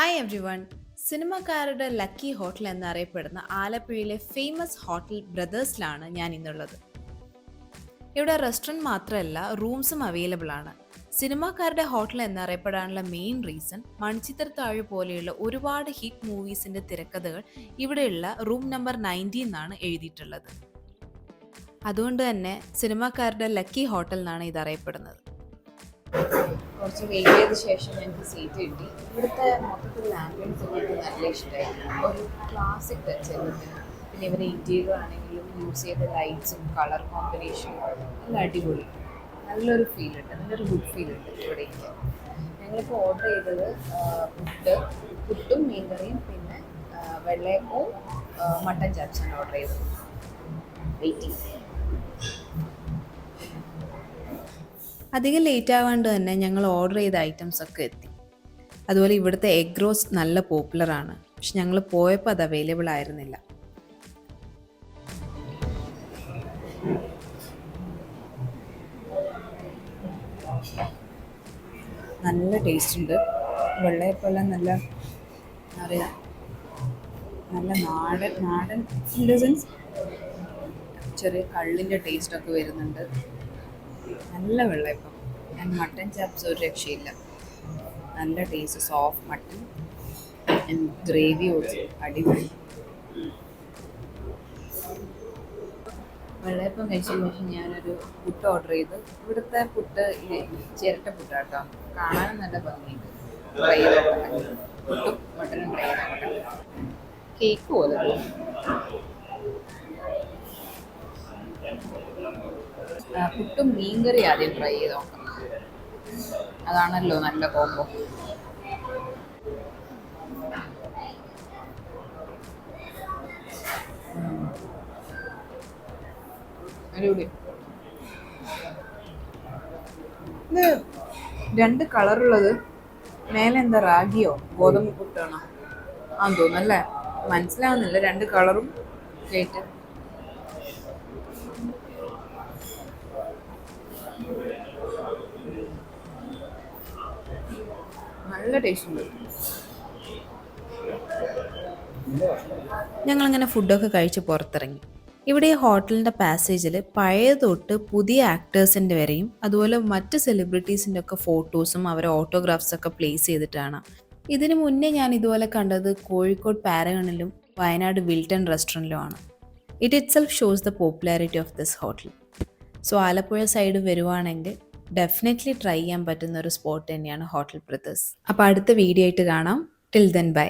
Hi everyone. സിനിമക്കാരുടെ lucky hotel എന്നറിയപ്പെടുന്ന ആലപ്പുഴയിലെ ഫേമസ് ഹോട്ടൽ ബ്രദേഴ്സിലാണ് ഞാൻ ഇന്നുള്ളത്. ഇവിടെ റെസ്റ്റോറൻറ്റ് മാത്രമല്ല, റൂംസും അവൈലബിൾ ആണ്. സിനിമാക്കാരുടെ ഹോട്ടൽ എന്നറിയപ്പെടാനുള്ള മെയിൻ റീസൺ മണിച്ചിത്രത്താഴ് പോലെയുള്ള ഒരുപാട് ഹിറ്റ് മൂവീസിന്റെ തിരക്കഥകൾ ഇവിടെയുള്ള റൂം നമ്പർ 90 എന്നാണ് എഴുതിയിട്ടുള്ളത്. അതുകൊണ്ട് തന്നെ സിനിമാക്കാരുടെ ലക്കി ഹോട്ടൽ എന്നാണ് ഇത് അറിയപ്പെടുന്നത്. കുറച്ച് വെയിറ്റ് ചെയ്ത ശേഷം എനിക്ക് സീറ്റ് കിട്ടി. ഇവിടുത്തെ മൊത്തത്തിലുള്ള ആംബിയൻസ് എനിക്ക് നല്ല ഇഷ്ടമായി. ഒരു ക്ലാസിക് ടച്ച് എല്ലാത്തിനും. പിന്നെ ഇവരുടെ ഇൻറ്റീരിയർ ആണെങ്കിലും യൂസ് ചെയ്ത ലൈറ്റ്സും കളർ കോമ്പിനേഷനും നല്ല അടിപൊളി. നല്ലൊരു ഫീൽ ഉണ്ട്, നല്ലൊരു ഗുഡ് ഫീൽ ഉണ്ട് ഇവിടേക്ക്. ഞങ്ങളിപ്പോൾ ഓർഡർ ചെയ്തത് പുട്ടും മീൻകറിയും പിന്നെ വെള്ളയപ്പവും മട്ടൻ ചാപ്സാണ് ഓർഡർ ചെയ്തത്. വെയിറ്റിംഗ്. അധികം ലേറ്റ് ആവാണ്ട് തന്നെ ഞങ്ങൾ ഓർഡർ ചെയ്ത ഐറ്റംസ് ഒക്കെ എത്തി. അതുപോലെ ഇവിടുത്തെ എഗ് റോസ്റ്റ് നല്ല പോപ്പുലറാണ്. പക്ഷെ ഞങ്ങൾ പോയപ്പോൾ അത് അവൈലബിൾ ആയിരുന്നില്ല. നല്ല ടേസ്റ്റ് ഉണ്ട്. വെള്ളയപ്പെല്ലാം നല്ല എന്താ പറയുക, നല്ല നാടൻ ഇൻ ദ സെൻസ് ചെറിയ കള്ളിൻ്റെ ടേസ്റ്റൊക്കെ വരുന്നുണ്ട്. നല്ല വെള്ളയപ്പം. ആൻഡ് മട്ടൻ ചാപ്സ് ഒരു രക്ഷയില്ല. നല്ല taste, soft mutton and gravy also അടിപൊളി. വെള്ളയപ്പം കഴിച്ചതിന് ശേഷം ഞാനൊരു പുട്ട് ഓർഡർ ചെയ്ത്. ഇവിടുത്തെ പുട്ട് ചിരട്ട പുട്ടാട്ടോ, കാണാനും നല്ല ഭംഗിയുണ്ട്. ട്രൈ ചെയ്തോട്ടെ, പുട്ടും മട്ടനും ട്രൈ ചെയ്തോട്ടെ. കേക്ക് പോലെ പുട്ടും മീൻകറി ആദ്യം ട്രൈ ചെയ്ത് നോക്കാം. അതാണല്ലോ നല്ല കോംബോ. അടിപൊളി. ഇത് രണ്ട് കളറുള്ളത് മേലെ എന്താ റാഗിയോ ഗോതമ്പ് പുട്ടാണോ ആന്ന് തോന്നുന്നല്ലേ, മനസ്സിലാവുന്നില്ല. രണ്ട് കളറും കേട്ട് നല്ല ടേസ്റ്റ് ഉണ്ട്. ഞങ്ങളിങ്ങനെ ഫുഡൊക്കെ കഴിച്ച് പുറത്തിറങ്ങി. ഇവിടെ ഈ ഹോട്ടലിൻ്റെ പാസേജിൽ പഴയ തൊട്ട് പുതിയ ആക്ടേഴ്സിൻ്റെ വരെയും അതുപോലെ മറ്റ് സെലിബ്രിറ്റീസിൻ്റെ ഒക്കെ ഫോട്ടോസും അവരെ ഓട്ടോഗ്രാഫ്സൊക്കെ പ്ലേസ് ചെയ്തിട്ടാണ്. ഇതിനു മുന്നേ ഞാൻ ഇതുപോലെ കണ്ടത് കോഴിക്കോട് പാരഗണിലും വയനാട് വിൽട്ടൺ റെസ്റ്റോറൻറ്റിലുമാണ്. Itself shows the popularity of this hotel. So Alappuzha side വരുവാണെങ്കിൽ ഡെഫിനറ്റ്ലി ട്രൈ ചെയ്യാൻ പറ്റുന്ന ഒരു സ്പോട്ട് തന്നെയാണ് ഹോട്ടൽ ബ്രദേഴ്സ്. അപ്പോൾ അടുത്ത വീഡിയോ ആയിട്ട് കാണാം. Till then bye.